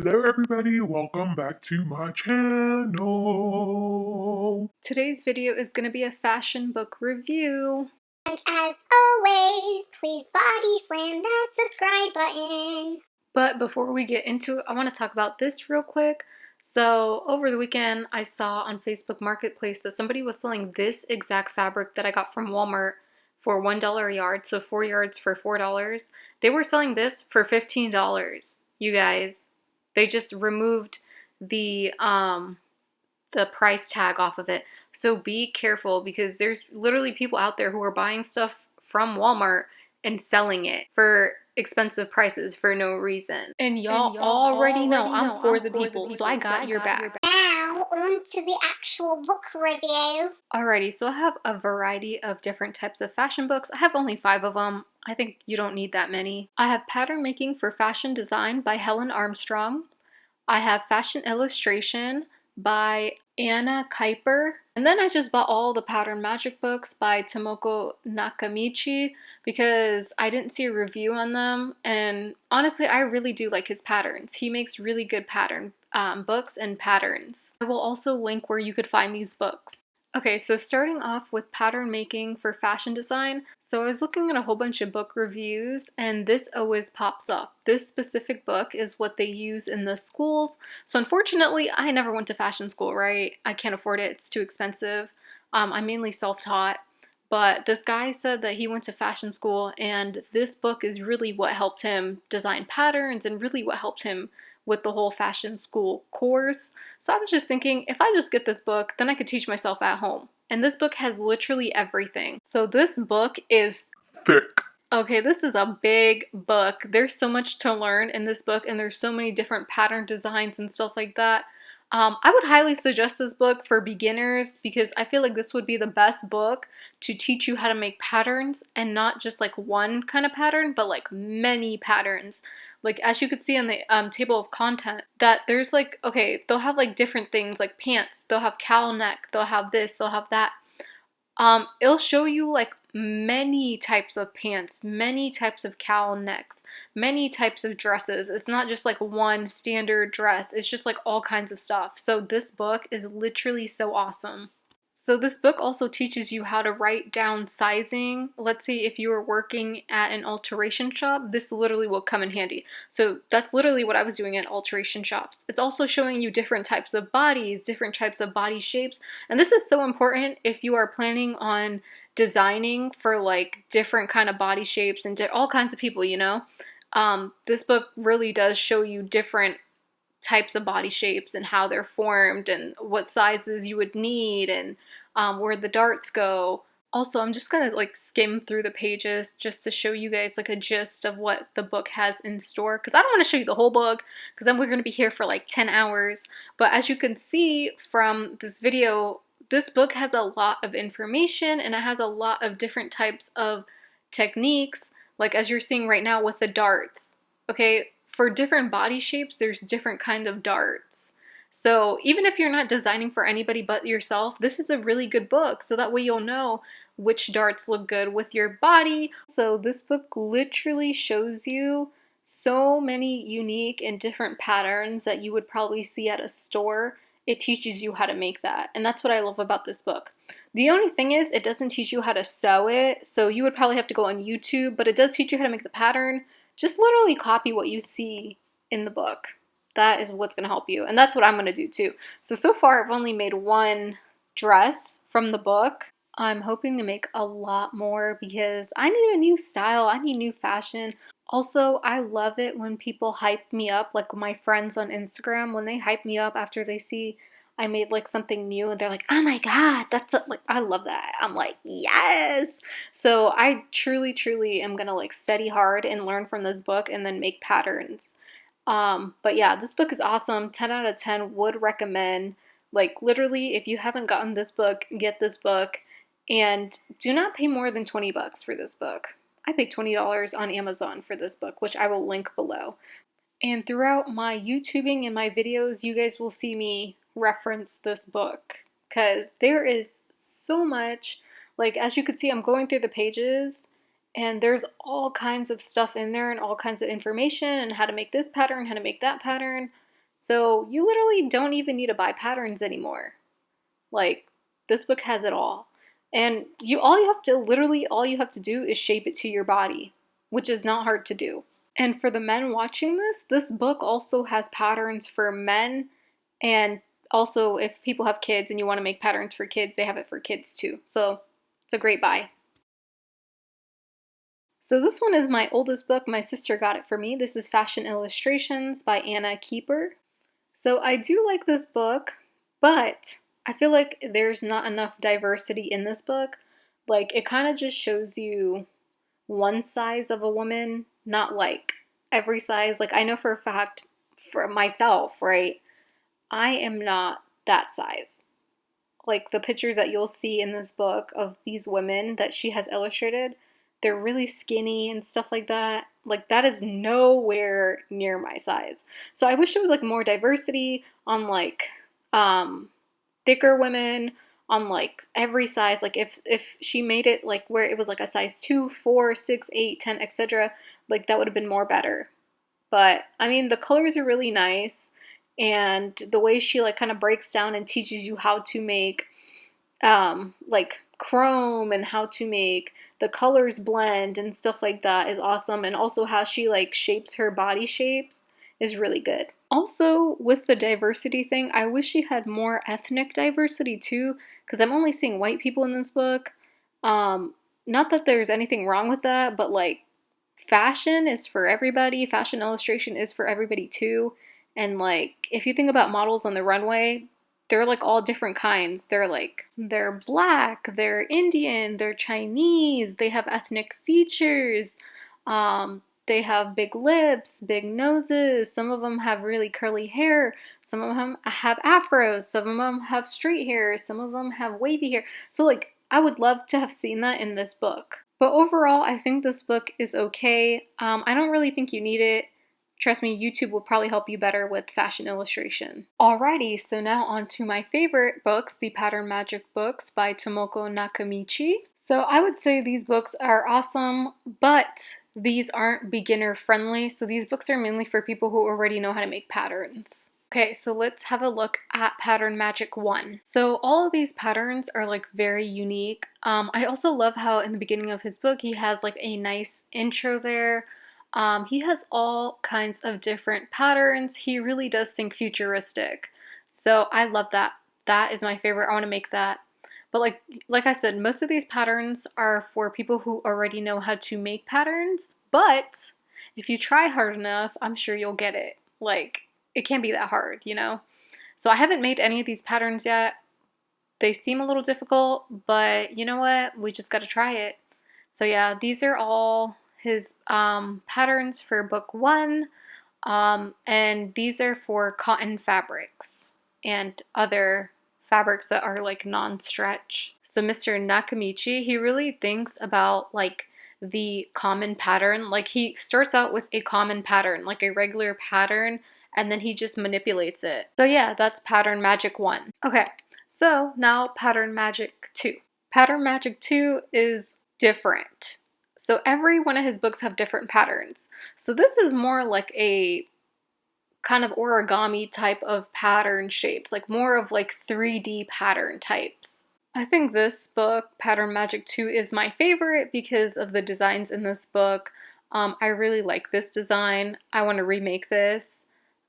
Hello everybody, welcome back to my channel. Today's video is going to be a fashion book review. And as always, please body slam that subscribe button. But before we get into it, I want to talk about this real quick. So over the weekend, I saw on Facebook Marketplace that somebody was selling this exact fabric that I got from Walmart for $1 a yard, so 4 yards for $4. They were selling this for $15. You guys, they just removed the price tag off of it. So be careful because there's literally people out there who are buying stuff from Walmart and selling it for expensive prices for no reason. And y'all already know I'm for the people, so I got your back. Now, on to the actual book review. Alrighty, so I have a variety of different types of fashion books. I have only 5 of them. I think you don't need that many. I have Pattern Making for Fashion Design by Helen Armstrong. I have Fashion Illustration by Anna Kiper. And then I just bought all the Pattern Magic books by Tomoko Nakamichi because I didn't see a review on them. And honestly, I really do like his patterns. He makes really good pattern books and patterns. I will also link where you could find these books. Okay, so starting off with Pattern Making for Fashion Design. So I was looking at a whole bunch of book reviews and this always pops up. This specific book is what they use in the schools. So unfortunately, I never went to fashion school, right? I can't afford it. It's too expensive. I'm mainly self-taught. But this guy said that he went to fashion school and this book is really what helped him design patterns and really what helped him with the whole fashion school course. So I was just thinking, if I just get this book, then I could teach myself at home. And this book has literally everything. So this book is Thick. Okay, this is a big book. There's so much to learn in this book and there's so many different pattern designs and stuff like that. I would highly suggest this book for beginners because I feel like this would be the best book to teach you how to make patterns and not just like one kind of pattern, but like many patterns. Like as you could see on the table of content that there's like, okay, they'll have like different things like pants, they'll have cowl neck, they'll have this, they'll have that. It'll show you like many types of pants, many types of cowl necks, many types of dresses. It's not just like one standard dress. It's just like all kinds of stuff. So this book is literally so awesome. So this book also teaches you how to write down sizing. Let's say if you were working at an alteration shop, this literally will come in handy. So that's literally what I was doing at alteration shops. It's also showing you different types of bodies, different types of body shapes. And this is so important if you are planning on designing for like different kind of body shapes and all kinds of people, you know. This book really does show you different types of body shapes and how they're formed and what sizes you would need and where the darts go. Also, I'm just gonna like skim through the pages just to show you guys like a gist of what the book has in store because I don't want to show you the whole book because then we're gonna be here for like 10 hours. But as you can see from this video, this book has a lot of information and it has a lot of different types of techniques, like as you're seeing right now with the darts. Okay, for different body shapes, there's different kind of darts. So even if you're not designing for anybody but yourself, this is a really good book. So that way you'll know which darts look good with your body. So this book literally shows you so many unique and different patterns that you would probably see at a store. It teaches you how to make that. And that's what I love about this book. The only thing is it doesn't teach you how to sew it. So you would probably have to go on YouTube, but it does teach you how to make the pattern. Just literally copy what you see in the book. That is what's going to help you. And that's what I'm going to do too. So far I've only made one dress from the book. I'm hoping to make a lot more because I need a new style. I need new fashion. Also, I love it when people hype me up, like my friends on Instagram, when they hype me up after they see I made like something new and they're like, oh my god, like I love that. I'm like, yes. So I truly am gonna like study hard and learn from this book and then make patterns. But yeah, this book is awesome. 10 out of 10 would recommend. Like literally, if you haven't gotten this book, get this book and do not pay more than 20 bucks for this book. I paid $20 on Amazon for this book, which I will link below. And throughout my YouTubing and my videos, you guys will see me reference this book because there is so much. Like as you can see, I'm going through the pages and there's all kinds of stuff in there and all kinds of information and how to make this pattern, how to make that pattern. So you literally don't even need to buy patterns anymore. Like, this book has it all. And all you have to do is shape it to your body, which is not hard to do. And for the men watching this book also has patterns for men, and also if people have kids and you want to make patterns for kids, they have it for kids too. So it's a great buy. So this one is my oldest book. My sister got it for me. This is Fashion Illustrations by Kiper. So I do like this book, but I feel like there's not enough diversity in this book. Like, it kind of just shows you one size of a woman, not like every size. Like, I know for a fact, for myself, right, I am not that size. Like, the pictures that you'll see in this book of these women that she has illustrated, they're really skinny and stuff like that. Like, that is nowhere near my size. So I wish there was like more diversity on like thicker women, on like every size. Like, if she made it like where it was like a size 2, 4, 6, 8, 10, etc., like that would have been more better. But I mean, the colors are really nice, and the way she like kind of breaks down and teaches you how to make like chrome and how to make the colors blend and stuff like that is awesome. And also how she like shapes her body shapes is really good. Also, with the diversity thing, I wish she had more ethnic diversity too, because I'm only seeing white people in this book. Not that there's anything wrong with that, but like, fashion is for everybody. Fashion illustration is for everybody too. And like, if you think about models on the runway, they're like all different kinds. They're black, they're Indian, they're Chinese, they have ethnic features. They have big lips, big noses. Some of them have really curly hair. Some of them have afros. Some of them have straight hair. Some of them have wavy hair. So like, I would love to have seen that in this book. But overall, I think this book is okay. I don't really think you need it. Trust me, YouTube will probably help you better with fashion illustration. Alrighty, so now on to my favorite books, the Pattern Magic books by Tomoko Nakamichi. So I would say these books are awesome, but these aren't beginner friendly. So these books are mainly for people who already know how to make patterns. Okay, so let's have a look at Pattern Magic 1. So all of these patterns are like very unique. I also love how in the beginning of his book he has like a nice intro there. He has all kinds of different patterns. He really does think futuristic. So I love that. That is my favorite. I want to make that. But like I said, most of these patterns are for people who already know how to make patterns. But if you try hard enough, I'm sure you'll get it. Like, it can't be that hard, you know? So I haven't made any of these patterns yet. They seem a little difficult, but you know what? We just got to try it. So yeah, these are all his patterns for book 1. And these are for cotton fabrics and other fabrics that are like non-stretch. So Mr. Nakamichi, he really thinks about like the common pattern. Like, he starts out with a common pattern, like a regular pattern, and then he just manipulates it. So yeah, that's Pattern Magic 1. Okay, so now Pattern Magic 2. Pattern Magic 2 is different. So every one of his books have different patterns. So this is more like a kind of origami type of pattern shapes, like more of like 3D pattern types. I think this book, Pattern Magic 2, is my favorite because of the designs in this book. I really like this design. I want to remake this.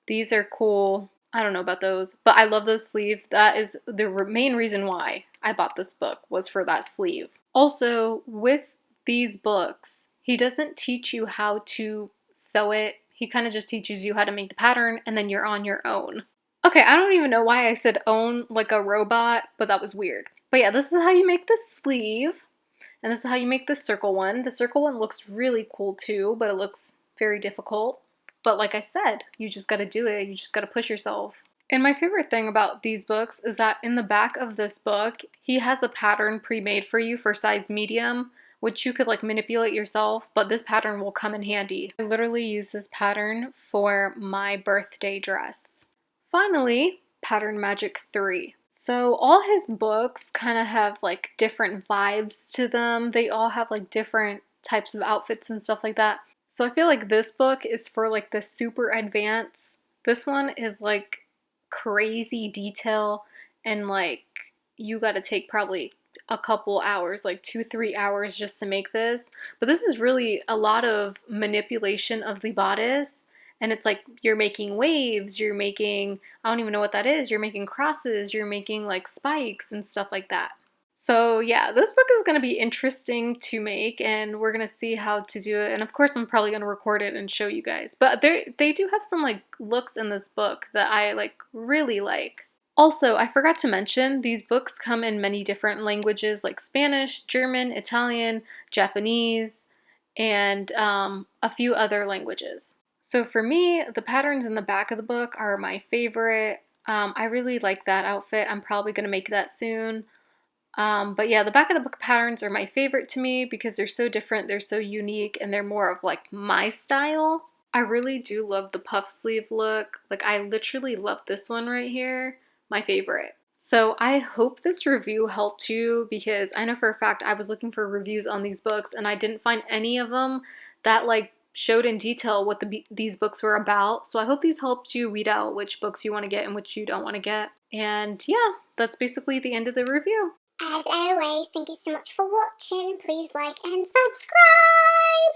These are cool. I don't know about those, but I love those sleeves. That is the main reason why I bought this book, was for that sleeve. Also, with these books, he doesn't teach you how to sew it. He kind of just teaches you how to make the pattern, and then you're on your own. Okay, I don't even know why I said own like a robot, but that was weird. But yeah, this is how you make the sleeve, and this is how you make the circle one. The circle one looks really cool too, but it looks very difficult. But like I said, you just gotta do it. You just gotta push yourself. And my favorite thing about these books is that in the back of this book, he has a pattern pre-made for you for size medium, which you could like manipulate yourself, but this pattern will come in handy. I literally use this pattern for my birthday dress. Finally, Pattern Magic 3. So all his books kind of have like different vibes to them. They all have like different types of outfits and stuff like that. So I feel like this book is for like the super advanced This one is like crazy detail, and like you got to take probably a couple hours, like 2, 3 hours just to make this. But this is really a lot of manipulation of the bodice. And it's like you're making waves, you're making, I don't even know what that is, you're making crosses, you're making like spikes and stuff like that. So yeah, this book is going to be interesting to make, and we're going to see how to do it. And of course, I'm probably going to record it and show you guys. But they do have some like looks in this book that I like really like. Also, I forgot to mention, these books come in many different languages like Spanish, German, Italian, Japanese, and a few other languages. So for me, the patterns in the back of the book are my favorite. I really like that outfit. I'm probably going to make that soon. But yeah, the back of the book patterns are my favorite to me because they're so different, they're so unique, and they're more of like my style. I really do love the puff sleeve look. Like I literally love this one right here, my favorite. So I hope this review helped you because I know for a fact I was looking for reviews on these books and I didn't find any of them that like showed in detail what these books were about. So I hope these helped you weed out which books you want to get and which you don't want to get. And yeah, that's basically the end of the review. As always, thank you so much for watching. Please like and subscribe.